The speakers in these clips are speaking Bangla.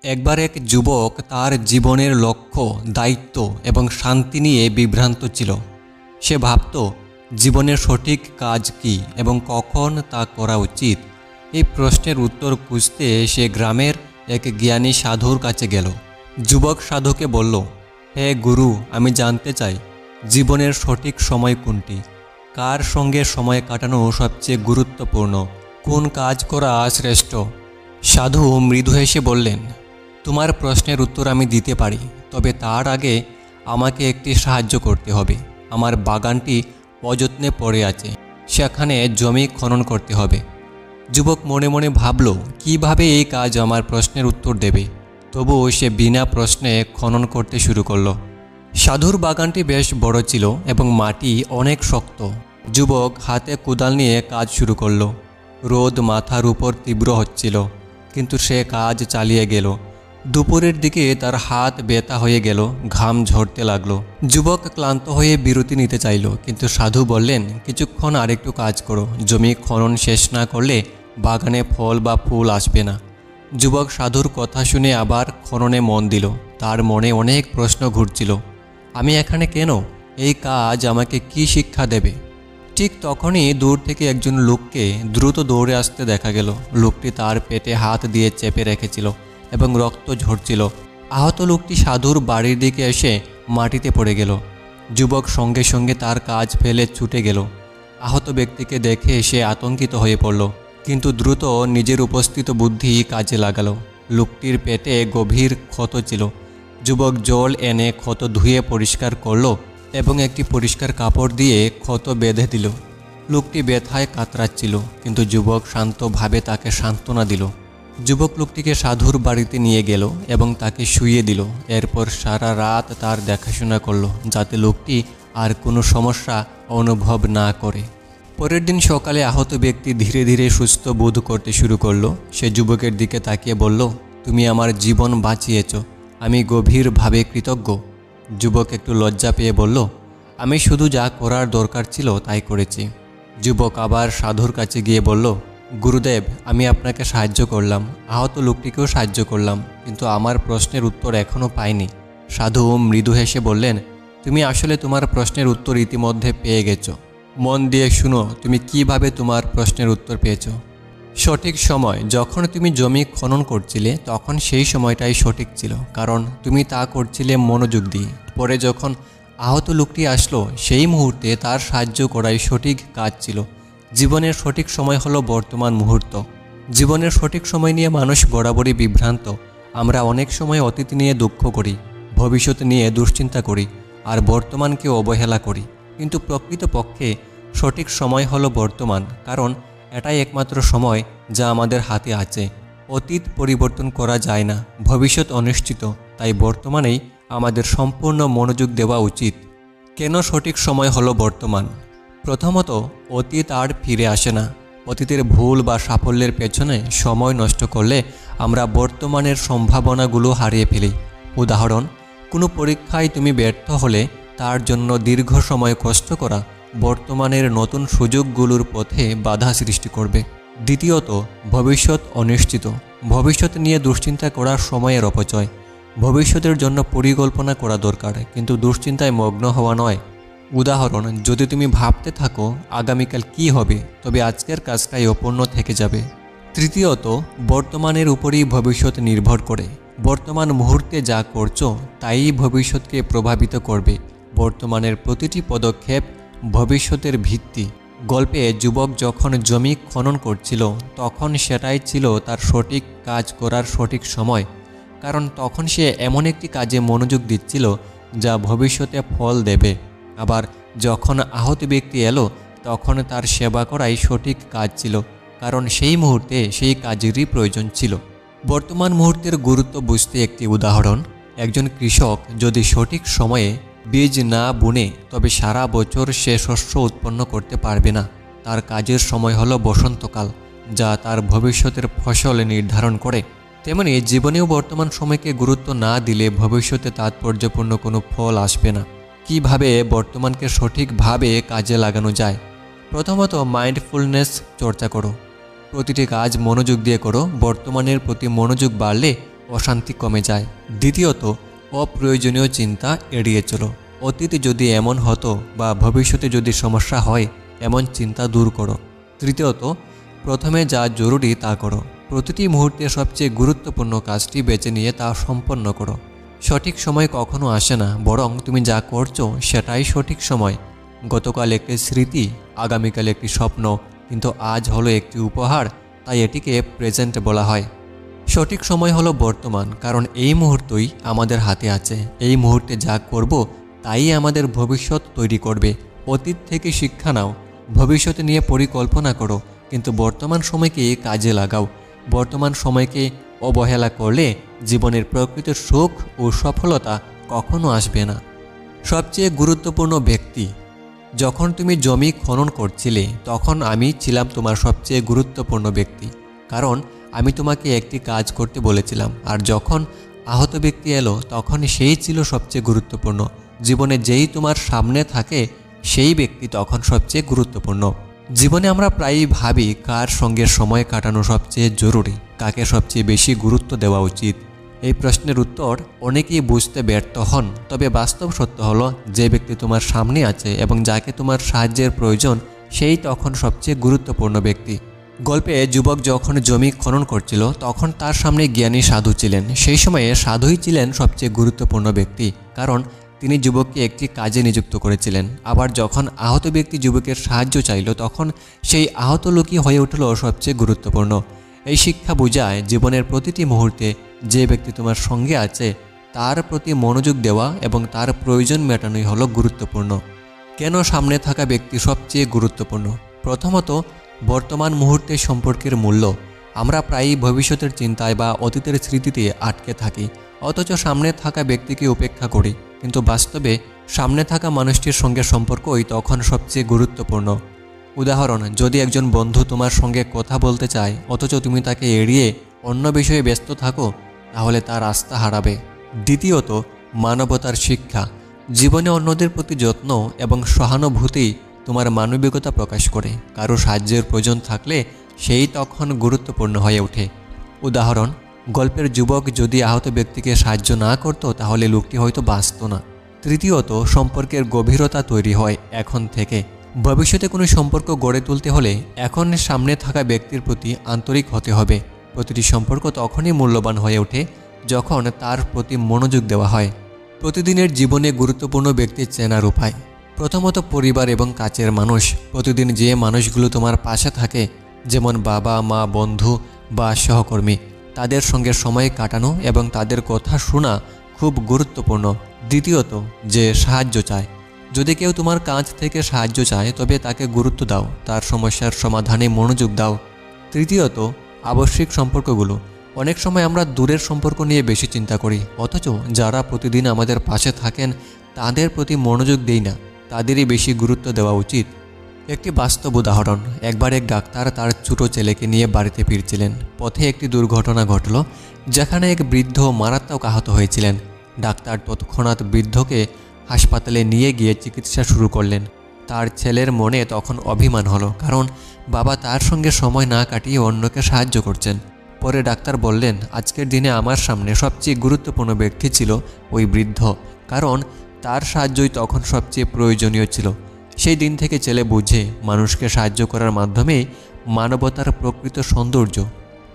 একবার এক যুবক তার জীবনের লক্ষ্য, দায়িত্ব এবং শান্তি নিয়ে বিভ্রান্ত ছিল। সে ভাবত জীবনের সঠিক কাজ কী এবং কখন তা করা উচিত। এই প্রশ্নের উত্তর খুঁজতে সে গ্রামের এক জ্ঞানী সাধুর কাছে গেল। যুবক সাধুকে বলল, হে গুরু, আমি জানতে চাই জীবনের সঠিক সময় কোনটি, কার সঙ্গে সময় কাটানো সবচেয়ে গুরুত্বপূর্ণ, কোন কাজ করা শ্রেষ্ঠ। সাধু মৃদু হেসে বললেন, তোমার প্রশ্নের উত্তর আমি দিতে পারি, তবে তার আগে আমাকে একটি সাহায্য করতে হবে। আমার বাগানটি অযত্নে পড়ে আছে, সেখানে জমি খনন করতে হবে। যুবক মনে মনে ভাবল, কিভাবে এই কাজ আমার প্রশ্নের উত্তর দেবে। তবুও সে বিনা প্রশ্নে খনন করতে শুরু করলো। সাধুর বাগানটি বেশ বড় ছিল এবং মাটি অনেক শক্ত। যুবক হাতে কোদাল নিয়ে কাজ শুরু করলো। রোদ মাথার উপর তীব্র হচ্ছিল, কিন্তু সে কাজ চালিয়ে গেল। দুপুরের দিকে তার হাত ব্যথা হয়ে গেল, ঘাম ঝরতে লাগলো। যুবক ক্লান্ত হয়ে বিরতি নিতে চাইল, কিন্তু সাধু বললেন, কিছুক্ষণ আরেকটু কাজ করো। জমি খনন শেষ না করলে বাগানে ফল বা ফুল আসবে না। যুবক সাধুর কথা শুনে আবার খননে মন দিল। তার মনে অনেক প্রশ্ন ঘুরছিল। আমি এখানে কেন? এই কাজ আমাকে কি শিক্ষা দেবে? ঠিক তখনই দূর থেকে একজন লোককে দ্রুত দৌড়ে আসতে দেখা গেল। লোকটি তার পেটে হাত দিয়ে চেপে রেখেছিল এবং রক্ত ঝরছিল। আহত লোকটি সাধুর বাড়ির দিকে এসে মাটিতে পড়ে গেল। যুবক সঙ্গে সঙ্গে তার কাজ ফেলে ছুটে গেল। আহত ব্যক্তিকে দেখে সে আতঙ্কিত হয়ে পড়ল, কিন্তু দ্রুত নিজের উপস্থিত বুদ্ধি কাজে লাগালো। লোকটির পেটে গভীর ক্ষত ছিল। যুবক জল এনে ক্ষত ধুয়ে পরিষ্কার করল এবং একটি পরিষ্কার কাপড় দিয়ে ক্ষত বেঁধে দিল। লোকটি ব্যথায় কাতরাচ্ছিল, কিন্তু যুবক শান্তভাবে তাকে সান্ত্বনা দিল। যুবক লোকটিকে সাধুর বাড়িতে নিয়ে গেল এবং তাকে শুইয়ে দিল। এরপর সারা রাত তার দেখাশোনা করল, যাতে লোকটি আর কোনো সমস্যা অনুভব না করে। পরের দিন সকালে আহত ব্যক্তি ধীরে ধীরে সুস্থ বোধ করতে শুরু করলো। সে যুবকের দিকে তাকিয়ে বলল, তুমি আমার জীবন বাঁচিয়েছ, আমি গভীরভাবে কৃতজ্ঞ। যুবক একটু লজ্জা পেয়ে বলল, আমি শুধু যা করার দরকার ছিল তাই করেছি। যুবক আবার সাধুর কাছে গিয়ে বলল, গুরুদেব, আমি আপনাকে সাহায্য করলাম, আহত লোকটিকেও সাহায্য করলাম, কিন্তু আমার প্রশ্নের উত্তর এখনও পাইনি। সাধু মৃদু হেসে বললেন, তুমি আসলে তোমার প্রশ্নের উত্তর ইতিমধ্যে পেয়ে গেছো। মন দিয়ে শুনো, তুমি কিভাবে তোমার প্রশ্নের উত্তর পেয়েছো। সঠিক সময়, যখন তুমি জমি খনন করছিলে তখন সেই সময়টাই সঠিক ছিল, কারণ তুমি তা করছিলে মনোযোগ দিয়ে। পরে যখন আহত লোকটি আসলো, সেই মুহূর্তে তার সাহায্য করাই সঠিক কাজ ছিল। জীবনের সঠিক সময় হলো বর্তমান মুহূর্ত। জীবনের সঠিক সময় নিয়ে মানুষ বরাবরই বিভ্রান্ত। আমরা অনেক সময় অতীত নিয়ে দুঃখ করি, ভবিষ্যৎ নিয়ে দুশ্চিন্তা করি, আর বর্তমানকে অবহেলা করি। কিন্তু প্রকৃতপক্ষে সঠিক সময় হলো বর্তমান, কারণ এটাই একমাত্র সময় যা আমাদের হাতে আছে। অতীত পরিবর্তন করা যায় না, ভবিষ্যৎ অনিশ্চিত, তাই বর্তমানেই আমাদের সম্পূর্ণ মনোযোগ দেওয়া উচিত। কেন সঠিক সময় হলো বর্তমান? প্রথমত, অতীত আর ফিরে আসে না। অতীতের ভুল বা সাফল্যের পেছনে সময় নষ্ট করলে আমরা বর্তমানের সম্ভাবনাগুলো হারিয়ে ফেলি। উদাহরণ, কোনো পরীক্ষায় তুমি ব্যর্থ হলে তার জন্য দীর্ঘ সময় কষ্ট করা বর্তমানের নতুন সুযোগগুলোর পথে বাধা সৃষ্টি করবে। দ্বিতীয়ত, ভবিষ্যৎ অনিশ্চিত। ভবিষ্যৎ নিয়ে দুশ্চিন্তা করা সময়ের অপচয়। ভবিষ্যতের জন্য পরিকল্পনা করা দরকার, কিন্তু দুশ্চিন্তায় মগ্ন হওয়া নয়। উদাহরণ, যদি তুমি ভাবতে থাকো আগামীকাল কি হবে, তবে আজকের কাজটাই অপূর্ণ থেকে যাবে। তৃতীয়ত, বর্তমানের উপরই ভবিষ্যৎ নির্ভর করে। বর্তমান মুহূর্তে যা করছো তাই ভবিষ্যৎকে প্রভাবিত করবে। বর্তমানের প্রতিটি পদক্ষেপ ভবিষ্যতের ভিত্তি। গল্পে যুবক যখন জমি খনন করছিল তখন সেটাই ছিল তার সঠিক কাজ করার সঠিক সময়, কারণ তখন সে এমন একটি কাজে মনোযোগ দিচ্ছিল যা ভবিষ্যতে ফল দেবে। আবার যখন আহত ব্যক্তি এলো তখন তার সেবা করাই সঠিক কাজ ছিল, কারণ সেই মুহূর্তে সেই কাজেরই প্রয়োজন ছিল। বর্তমান মুহূর্তের গুরুত্ব বুঝতে একটি উদাহরণ, একজন কৃষক যদি সঠিক সময়ে বীজ না বুনে তবে সারা বছর সে শস্য উৎপন্ন করতে পারবে না। তার কাজের সময় হলো বসন্তকাল, যা তার ভবিষ্যতের ফসল নির্ধারণ করে। তেমনি জীবনেও বর্তমান সময়কে গুরুত্ব না দিলে ভবিষ্যতে তাৎপর্যপূর্ণ কোনো ফল আসবে না। কিভাবে বর্তমানকে সঠিকভাবে কাজে লাগানো যায়? প্রথমত, মাইন্ডফুলনেস চর্চা করো। প্রতিটি কাজ মনোযোগ দিয়ে করো। বর্তমানের প্রতি মনোযোগ বাড়লে অশান্তি কমে যায়। দ্বিতীয়ত, অপ্রয়োজনীয় চিন্তা এড়িয়ে চলো। অতীতে যদি এমন হতো বা ভবিষ্যতে যদি সমস্যা হয়, এমন চিন্তা দূর করো। তৃতীয়ত, প্রথমে যা জরুরি তা করো। প্রতিটি মুহূর্তে সবচেয়ে গুরুত্বপূর্ণ কাজটি বেছে নিয়ে তা সম্পন্ন করো। সঠিক সময় কখনো আসে না, বরং তুমি যা করছো সেটাই সঠিক সময়। গতকাল একটি স্মৃতি, আগামীকাল একটি স্বপ্ন, কিন্তু আজ হলো একটি উপহার, তাই এটিকে প্রেজেন্ট বলা হয়। সঠিক সময় হলো বর্তমান, কারণ এই মুহূর্তই আমাদের হাতে আছে। এই মুহূর্তে যা করব তাই আমাদের ভবিষ্যৎ তৈরি করবে। অতীত থেকে শিক্ষা নাও, ভবিষ্যতে নিয়ে পরিকল্পনা করো, কিন্তু বর্তমান সময়কে কাজে লাগাও। বর্তমান সময়কে অবহেলা করলে জীবনের প্রকৃত সুখ ও সফলতা কখনো আসবে না। সবচেয়ে গুরুত্বপূর্ণ ব্যক্তি। যখন তুমি জমি খনন করছিলে তখন আমি ছিলাম তোমার সবচেয়ে গুরুত্বপূর্ণ ব্যক্তি, কারণ আমি তোমাকে একটি কাজ করতে বলেছিলাম। আর যখন আহত ব্যক্তি এলো তখন সেই ছিল সবচেয়ে গুরুত্বপূর্ণ। জীবনে যেই তোমার সামনে থাকে সেই ব্যক্তি তখন সবচেয়ে গুরুত্বপূর্ণ। জীবনে আমরা প্রায়ই ভাবি কার সঙ্গে সময় কাটানো সবচেয়ে জরুরি, কাকে সবচেয়ে বেশি গুরুত্ব দেওয়া উচিত। এই প্রশ্নের উত্তর অনেকেই বুঝতে ব্যর্থ হন। তবে বাস্তব সত্য হলো, যে ব্যক্তি তোমার সামনে আছে এবং যাকে তোমার সাহায্যের প্রয়োজন সেই তখন সবচেয়ে গুরুত্বপূর্ণ ব্যক্তি। গল্পে যুবক যখন জমি খনন করছিল তখন তার সামনে জ্ঞানী সাধু ছিলেন। সেই সময়ে সাধুই ছিলেন সবচেয়ে গুরুত্বপূর্ণ ব্যক্তি, কারণ তিনি যুবককে একটি কাজে নিযুক্ত করেছিলেন। আবার যখন আহত ব্যক্তি যুবকের সাহায্য চাইল তখন সেই আহত লোকই হয়ে উঠল সবচেয়ে গুরুত্বপূর্ণ। এই শিক্ষা বোঝায়, জীবনের প্রতিটি মুহূর্তে যে ব্যক্তি তোমার সঙ্গে আছে তার প্রতি মনোযোগ দেওয়া এবং তার প্রয়োজন মেটানোই হলো গুরুত্বপূর্ণ। কেন সামনে থাকা ব্যক্তি সবচেয়ে গুরুত্বপূর্ণ? প্রথমত, বর্তমান মুহূর্তে সম্পর্কের মূল্য। আমরা প্রায়ই ভবিষ্যতের চিন্তায় বা অতীতের স্মৃতিতে আটকে থাকি, অথচ সামনে থাকা ব্যক্তিকে উপেক্ষা করি। কিন্তু বাস্তবে সামনে থাকা মানুষটির সঙ্গে সম্পর্কই তখন সবচেয়ে গুরুত্বপূর্ণ। উদাহরণ, যদি একজন বন্ধু তোমার সঙ্গে কথা বলতে চায় অথচ তুমি তাকে এড়িয়ে অন্য বিষয়ে ব্যস্ত থাকো, তাহলে তার আস্থা হারাবে। দ্বিতীয়ত, মানবতার শিক্ষা। জীবনে অন্যদের প্রতি যত্ন এবং সহানুভূতি তোমার মানবিকতা প্রকাশ করে। কারো সাহায্যের প্রয়োজন থাকলে সেই তখন গুরুত্বপূর্ণ হয়ে ওঠে। উদাহরণ, গল্পের যুবক যদি আহত ব্যক্তিকে সাহায্য না করত তাহলে লোকটি হয়তো বাঁচত না। তৃতীয়ত, সম্পর্কের গভীরতা তৈরি হয় এখন থেকে। ভবিষ্যতে কোনো সম্পর্ক গড়ে তুলতে হলে এখন সামনে থাকা ব্যক্তির প্রতি আন্তরিক হতে হবে। প্রতিটি সম্পর্ক তখনই মূল্যবান হয়ে ওঠে যখন তার প্রতি মনোযোগ দেওয়া হয়। প্রতিদিনের জীবনে গুরুত্বপূর্ণ ব্যক্তি চেনার উপায়। প্রথমত, পরিবার এবং কাছের মানুষ। প্রতিদিন যে মানুষগুলো তোমার পাশে থাকে, যেমন বাবা মা, বন্ধু বা সহকর্মী, তাদের সঙ্গে সময় কাটানো এবং তাদের কথা শোনা খুব গুরুত্বপূর্ণ। দ্বিতীয়ত, যে সাহায্য চায়। যদি কেউ তোমার কাছ থেকে সাহায্য চায় তবে তাকে গুরুত্ব দাও, তার সমস্যার সমাধানে মনোযোগ দাও। তৃতীয়ত, আবশ্যিক সম্পর্কগুলো। অনেক সময় আমরা দূরের সম্পর্ক নিয়ে বেশি চিন্তা করি, অথচ যারা প্রতিদিন আমাদের পাশে থাকেন তাদের প্রতি মনোযোগ দেই না, তাদেরই বেশি গুরুত্ব দেওয়া উচিত। একটি বাস্তব উদাহরণ, একবার এক ডাক্তার তার ছোট ছেলেকে নিয়ে বাড়িতে ফিরছিলেন। পথে একটি দুর্ঘটনা ঘটল যেখানে এক বৃদ্ধ মারাত্মক আহত হয়েছিলেন। ডাক্তার তৎক্ষণাৎ বৃদ্ধকে হাসপাতালে নিয়ে গিয়ে চিকিৎসা শুরু করলেন। তার ছেলের মনে তখন অভিমান হলো, কারণ বাবা তার সঙ্গে সময় না কাটিয়ে অন্যকে সাহায্য করছেন। পরে ডাক্তার বললেন, আজকের দিনে আমার সামনে সবচেয়ে গুরুত্বপূর্ণ ব্যক্তি ছিল ওই বৃদ্ধ, কারণ তার সাহায্যই তখন সবচেয়ে প্রয়োজনীয় ছিল। সেই দিন থেকে ছেলে বুঝে, মানুষকে সাহায্য করার মাধ্যমে মানবতার প্রকৃত সৌন্দর্য।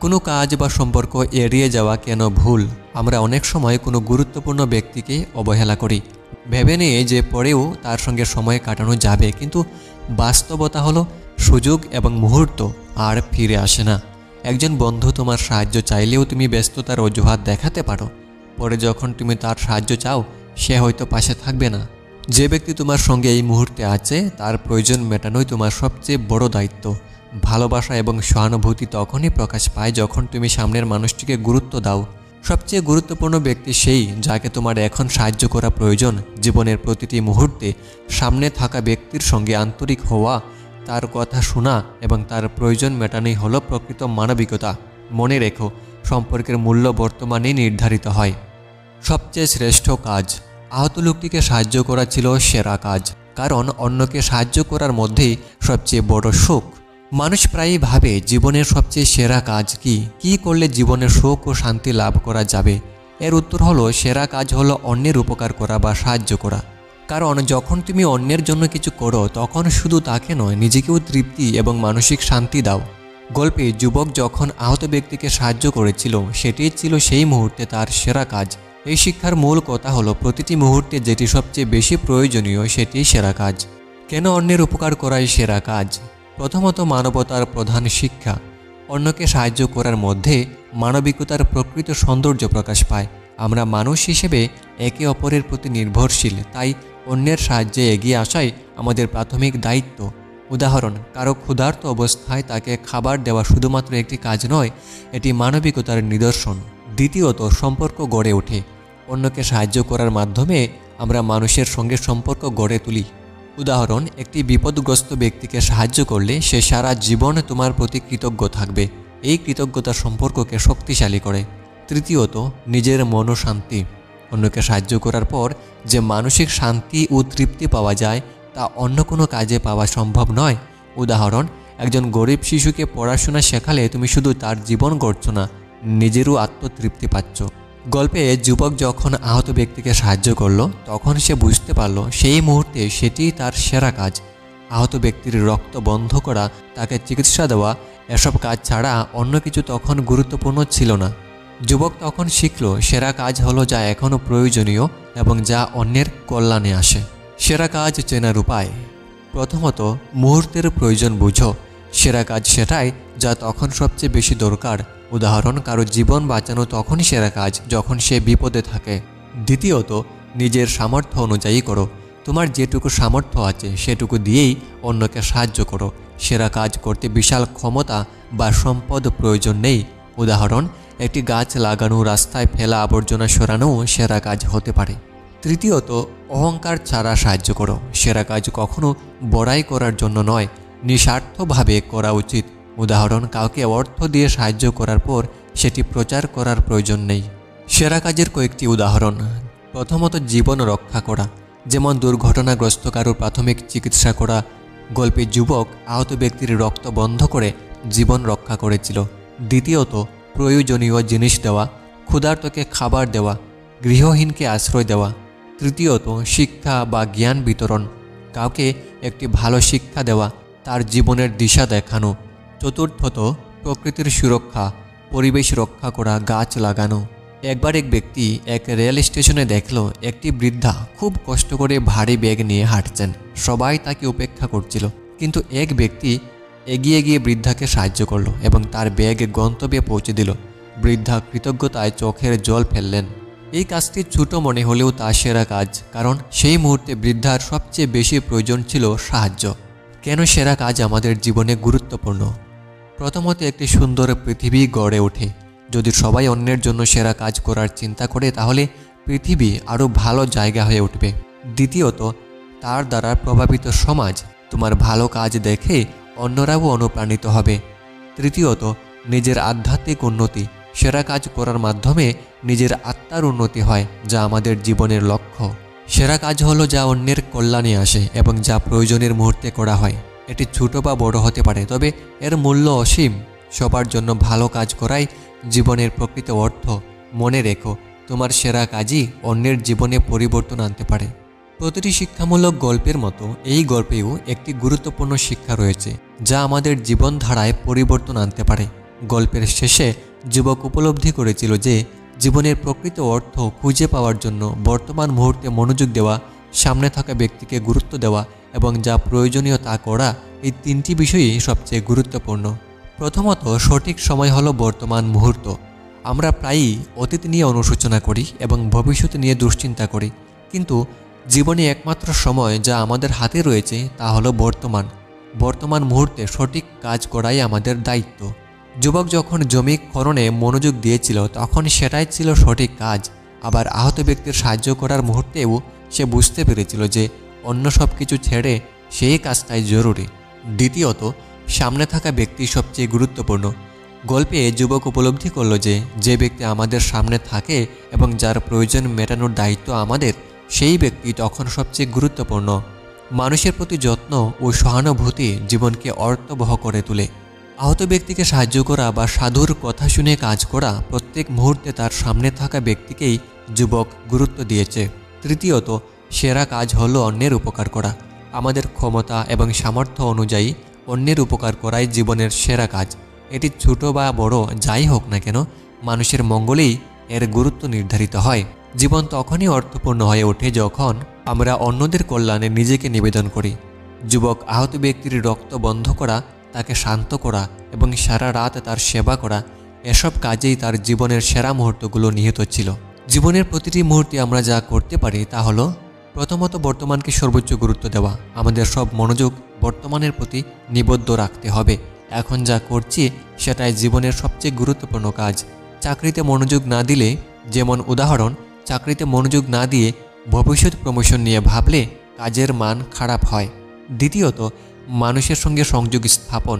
কোনো কাজ বা সম্পর্ক এড়িয়ে যাওয়া কেন ভুল? আমরা অনেক সময় কোনো গুরুত্বপূর্ণ ব্যক্তিকে অবহেলা করি, ভেবে নিয়ে যে পরেও তার সঙ্গে সময় কাটানো যাবে, কিন্তু বাস্তবতা হলো সুযোগ এবং মুহূর্ত আর ফিরে আসে না। একজন বন্ধু তোমার সাহায্য চাইলেও তুমি ব্যস্ততার অজুহাত দেখাতে পারো, পরে যখন তুমি তার সাহায্য চাও সে হয়তো পাশে থাকবে না। যে ব্যক্তি তোমার সঙ্গে এই মুহূর্তে আছে তার প্রয়োজন মেটানোই তোমার সবচেয়ে বড় দায়িত্ব। ভালোবাসা এবং সহানুভূতি তখনই প্রকাশ পায় যখন তুমি সামনের মানুষটিকে গুরুত্ব দাও। সবচেয়ে গুরুত্বপূর্ণ ব্যক্তি সেই যাকে তোমার এখন সাহায্য করা প্রয়োজন। জীবনের প্রতিটি মুহূর্তে সামনে থাকা ব্যক্তির সঙ্গে আন্তরিক হওয়া, তার কথা শোনা এবং তার প্রয়োজন মেটানোই হলো প্রকৃত মানবিকতা। মনে রেখো, সম্পর্কের মূল্য বর্তমানেই নির্ধারিত হয়। সবচেয়ে শ্রেষ্ঠ কাজ। আহত লোকটিকে সাহায্য করা ছিল সেরা কাজ, কারণ অন্যকে সাহায্য করার মধ্যেই সবচেয়ে বড় সুখ। মানুষ প্রায়ই ভাবে জীবনের সবচেয়ে সেরা কাজ কি করলে জীবনে সুখ ও শান্তি লাভ করা যাবে। এর উত্তর হলো সেরা কাজ হলো অন্যের উপকার করা বা সাহায্য করা। কারণ যখন তুমি অন্যের জন্য কিছু করো তখন শুধু তাকে নয়, নিজেকেও তৃপ্তি এবং মানসিক শান্তি দাও। গল্পে যুবক যখন আহত ব্যক্তিকে সাহায্য করেছিল সেটি ছিল সেই মুহূর্তে তার সেরা কাজ। এই শিক্ষার মূল কথা হলো প্রতিটি মুহূর্তে যেটি সবচেয়ে বেশি প্রয়োজনীয় সেটিই সেরা কাজ। কেন অন্যের উপকার করাই সেরা কাজ? প্রথমত, মানবতার প্রধান শিক্ষা। অন্যকে সাহায্য করার মধ্যে মানবিকতার প্রকৃত সৌন্দর্য প্রকাশ পায়। আমরা মানুষ হিসেবে একে অপরের প্রতি নির্ভরশীল, তাই অন্যের সাহায্যে এগিয়ে আসাই আমাদের প্রাথমিক দায়িত্ব। উদাহরণ, কারো ক্ষুধার্ত অবস্থায় তাকে খাবার দেওয়া শুধুমাত্র একটি কাজ নয়, এটি মানবিকতার নিদর্শন। দ্বিতীয়ত, সম্পর্ক গড়ে ওঠে। অন্যকে সাহায্য করার মাধ্যমে আমরা মানুষের সঙ্গে সম্পর্ক গড়ে তুলি। উদাহরণ, একটি বিপদগ্রস্ত ব্যক্তিকে সাহায্য করলে সে সারা জীবন তোমার প্রতি কৃতজ্ঞ থাকবে। এই কৃতজ্ঞতা সম্পর্ককে শক্তিশালী করে। তৃতীয়ত, নিজের মনশান্তি। অন্যকে সাহায্য করার পর যে মানসিক শান্তি ও তৃপ্তি পাওয়া যায় তা অন্য কোনো কাজে পাওয়া সম্ভব নয়। উদাহরণ, একজন গরিব শিশুকে পড়াশোনা শেখালে তুমি শুধু তার জীবন গড়ছ না, নিজেরও আত্মতৃপ্তি পাচ্ছ। গল্পে যুবক যখন আহত ব্যক্তিকে সাহায্য করলো তখন সে বুঝতে পারল সেই মুহূর্তে সেটিই তার সেরা কাজ। আহত ব্যক্তির রক্ত বন্ধ করা, তাকে চিকিৎসা দেওয়া, এসব কাজ ছাড়া অন্য কিছু তখন গুরুত্বপূর্ণ ছিল না। যুবক তখন শিখল সেরা কাজ হলো যা এখনও প্রয়োজনীয় এবং যা অন্যের কল্যাণে আসে। সেরা কাজ চেনার উপায়। প্রথমত, মুহূর্তের প্রয়োজন বুঝো। সেরা কাজ সেটাই যা তখন সবচেয়ে বেশি দরকার। উদাহরণ, কারো জীবন বাঁচানো তখনই সেরা কাজ যখন সে বিপদে থাকে। দ্বিতীয়ত, নিজের সামর্থ্য অনুযায়ী করো। তোমার যেটুকু সামর্থ্য আছে সেটুকু দিয়েই অন্যকে সাহায্য করো। সেরা কাজ করতে বিশাল ক্ষমতা বা সম্পদ প্রয়োজন নেই। উদাহরণ, একটি গাছ লাগানো, রাস্তায় ফেলা আবর্জনা সরানোও সেরা কাজ হতে পারে। তৃতীয়ত, অহংকার ছাড়া সাহায্য করো। সেরা কাজ কখনো বড়াই করার জন্য নয়, নিঃস্বার্থভাবে করা উচিত। উদাহরণ, কাউকে অর্থ দিয়ে সাহায্য করার পর সেটি প্রচার করার প্রয়োজন নেই। সেরা কাজের কয়েকটি উদাহরণ। প্রথমত, জীবন রক্ষা করা, যেমন দুর্ঘটনাগ্রস্ত কারোর প্রাথমিক চিকিৎসা করা। গল্পে যুবক আহত ব্যক্তির রক্ত বন্ধ করে জীবন রক্ষা করেছিল। দ্বিতীয়ত, প্রয়োজনীয় জিনিস দেওয়া, ক্ষুধার্তকে খাবার দেওয়া, গৃহহীনকে আশ্রয় দেওয়া। তৃতীয়ত, শিক্ষা বা জ্ঞান বিতরণ, কাউকে একটি ভালো শিক্ষা দেওয়া, তার জীবনের দিশা দেখানো। চতুর্থত, প্রকৃতির সুরক্ষা, পরিবেশ রক্ষা করা, গাছ লাগানো। একবার এক ব্যক্তি এক রেল স্টেশনে দেখল একটি বৃদ্ধা খুব কষ্ট করে ভারী ব্যাগ নিয়ে হাঁটছেন। সবাই তাকে উপেক্ষা করছিল, কিন্তু এক ব্যক্তি এগিয়ে গিয়ে বৃদ্ধাকে সাহায্য করলো এবং তার ব্যাগ গন্তব্যে পৌঁছে দিল। বৃদ্ধা কৃতজ্ঞতায় চোখের জল ফেললেন। এই কাজটি ছোট মনে হলেও তা সেরা কাজ, কারণ সেই মুহূর্তে বৃদ্ধার সবচেয়ে বেশি প্রয়োজন ছিল সাহায্য। কেন সেরা কাজ আমাদের জীবনে গুরুত্বপূর্ণ? প্রথমত, একটি সুন্দর পৃথিবী গড়ে ওঠে। যদি সবাই অন্যের জন্য সেরা কাজ করার চিন্তা করে তাহলে পৃথিবী আরও ভালো জায়গা হয়ে উঠবে। দ্বিতীয়ত, তার দ্বারা প্রভাবিত সমাজ তোমার ভালো কাজ দেখে অন্যরাও অনুপ্রাণিত হবে। তৃতীয়ত, নিজের আধ্যাত্মিক উন্নতি। সেরা কাজ করার মাধ্যমে নিজের আত্মার উন্নতি হয়, যা আমাদের জীবনের লক্ষ্য। সেরা কাজ হলো যা অন্যের কল্যাণে আসে এবং যা প্রয়োজনের মুহূর্তে করা হয়। এটি ছোট বা বড় হতে পারে, তবে এর মূল্য অসীম। সবার জন্য ভালো কাজ করাই জীবনের প্রকৃত অর্থ। মনে রেখো, তোমার সেরা কাজই অন্যের জীবনে পরিবর্তন আনতে পারে। প্রতিটি শিক্ষামূলক গল্পের মতো এই গল্পেও একটি গুরুত্বপূর্ণ শিক্ষা রয়েছে যা আমাদের জীবনধারায় পরিবর্তন আনতে পারে। গল্পের শেষে যুবক উপলব্ধি করেছিল যে জীবনের প্রকৃত অর্থ খুঁজে পাওয়ার জন্য বর্তমান মুহূর্তে মনোযোগ দেওয়া, সামনে থাকা ব্যক্তিকে গুরুত্ব দেওয়া এবং যা প্রয়োজনীয় তা করা, এই তিনটি বিষয়ই সবচেয়ে গুরুত্বপূর্ণ। প্রথমত, সঠিক সময় হলো বর্তমান মুহূর্ত। আমরা প্রায়ই অতীত নিয়ে অনুশোচনা করি এবং ভবিষ্যৎ নিয়ে দুশ্চিন্তা করি, কিন্তু জীবনে একমাত্র সময় যা আমাদের হাতে রয়েছে তা হলো বর্তমান। বর্তমান মুহূর্তে সঠিক কাজ করাই আমাদের দায়িত্ব। যুবক যখন জমি খননে মনোযোগ দিয়েছিল তখন সেটাই ছিল সঠিক কাজ। আবার আহত ব্যক্তির সাহায্য করার মুহূর্তেও সে বুঝতে পেরেছিল যে অন্য সব কিছু ছেড়ে সেই কাজটাই জরুরি। দ্বিতীয়ত, সামনে থাকা ব্যক্তি সবচেয়ে গুরুত্বপূর্ণ। গল্পে যুবক উপলব্ধি করল যে ব্যক্তি আমাদের সামনে থাকে এবং যার প্রয়োজন মেটানোর দায়িত্ব আমাদের, সেই ব্যক্তি তখন সবচেয়ে গুরুত্বপূর্ণ। মানুষের প্রতি যত্ন ও সহানুভূতি জীবনকে অর্থবহ করে তোলে। আহত ব্যক্তিকে সাহায্য করা বা সাধুর কথা শুনে কাজ করা প্রত্যেক মুহূর্তে তার সামনে থাকা ব্যক্তিকেই যুবক গুরুত্ব দিয়েছে। তৃতীয়ত, সেরা কাজ হলো অন্যের উপকার করা। আমাদের ক্ষমতা এবং সামর্থ্য অনুযায়ী অন্যের উপকার করাই জীবনের সেরা কাজ। এটি ছোট বা বড় যাই হোক না কেন, মানুষের মঙ্গলেই এর গুরুত্ব নির্ধারিত হয়। জীবন তখনই অর্থপূর্ণ হয়ে ওঠে যখন আমরা অন্যদের কল্যাণে নিজেকে নিবেদন করি। যুবক আহত ব্যক্তির রক্ত বন্ধ করা, তাকে শান্ত করা এবং সারা রাত তার সেবা করা, এসব কাজেই তার জীবনের সেরা মুহূর্তগুলো নিহিত ছিল। জীবনের প্রতিটি মুহূর্তে আমরা যা করতে পারি তা হলো, প্রথমত বর্তমানকে সর্বোচ্চ গুরুত্ব দেওয়া। আমাদের সব মনোযোগ বর্তমানের প্রতি নিবদ্ধ রাখতে হবে। এখন যা করছি সেটাই জীবনের সবচেয়ে গুরুত্বপূর্ণ কাজ। চাকরিতে মনোযোগ না দিলে, যেমন উদাহরণ, চাকরিতে মনোযোগ না দিয়ে ভবিষ্যৎ প্রমোশন নিয়ে ভাবলে কাজের মান খারাপ হয়। দ্বিতীয়ত, মানুষের সঙ্গে সংযোগ স্থাপন।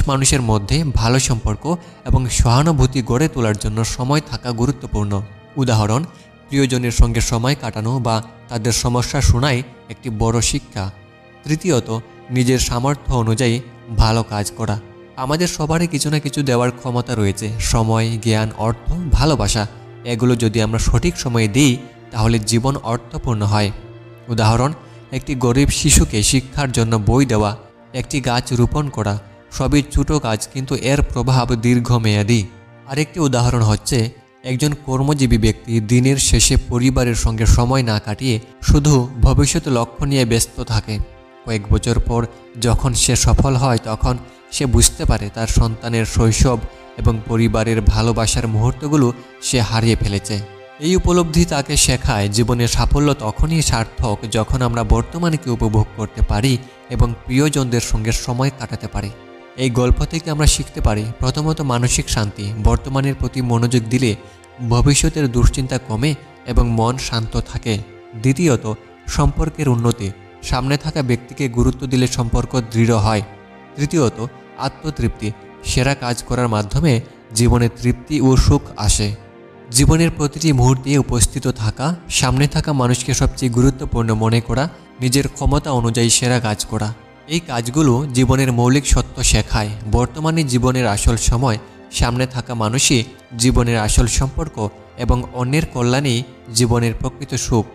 মানুষের মধ্যে ভালো সম্পর্ক এবং সহানুভূতি গড়ে তোলার জন্য সময় থাকা গুরুত্বপূর্ণ। উদাহরণ, প্রিয়জনের সঙ্গে সময় কাটানো বা তাদের সমস্যা শোনাই একটি বড় শিক্ষা। তৃতীয়ত, নিজের সামর্থ্য অনুযায়ী ভালো কাজ করা। আমাদের সবারই কিছু না কিছু দেওয়ার ক্ষমতা রয়েছে। সময়, জ্ঞান, অর্থ, ভালোবাসা, এগুলো যদি আমরা সঠিক সময়ে দিই তাহলে জীবন অর্থপূর্ণ হয়। উদাহরণ, একটি গরিব শিশুকে শিক্ষার জন্য বই দেওয়া, একটি গাছ রোপণ করা, সবই ছোট কাজ, কিন্তু এর প্রভাব দীর্ঘমেয়াদী। আরেকটি উদাহরণ হচ্ছে, একজন কর্মজীবী ব্যক্তি দিনের শেষে পরিবারের সঙ্গে সময় না কাটিয়ে শুধু ভবিষ্যৎ লক্ষ্য নিয়ে ব্যস্ত থাকে। কয়েক বছর পর যখন সে সফল হয় তখন সে বুঝতে পারে তার সন্তানের শৈশব এবং পরিবারের ভালোবাসার মুহূর্তগুলো সে হারিয়ে ফেলেছে। এই উপলব্ধি তাকে শেখায় জীবনের সাফল্য তখনই সার্থক যখন আমরা বর্তমানকে উপভোগ করতে পারি এবং প্রিয়জনদের সঙ্গে সময় কাটাতে পারি। এই গল্প থেকে আমরা শিখতে পারি, প্রথমত মানসিক শান্তি। বর্তমানের প্রতি মনোযোগ দিলে ভবিষ্যতের দুশ্চিন্তা কমে এবং মন শান্ত থাকে। দ্বিতীয়ত, সম্পর্কের উন্নতি। সামনে থাকা ব্যক্তিকে গুরুত্ব দিলে সম্পর্ক দৃঢ় হয়। তৃতীয়ত, আত্মতৃপ্তি। সেরা কাজ করার মাধ্যমে জীবনে তৃপ্তি ও সুখ আসে। জীবনের প্রতিটি মুহূর্তে উপস্থিত থাকা, সামনে থাকা মানুষকে সবচেয়ে গুরুত্বপূর্ণ মনে করা, নিজের ক্ষমতা অনুযায়ী সেরা কাজ করা, এই কাজগুলো জীবনের মৌলিক সত্য শেখায়। বর্তমানে জীবনের আসল সময়, সামনে থাকা মানুষই জীবনের আসল সম্পর্ক এবং অন্যের কল্যাণেই জীবনের প্রকৃত সুখ।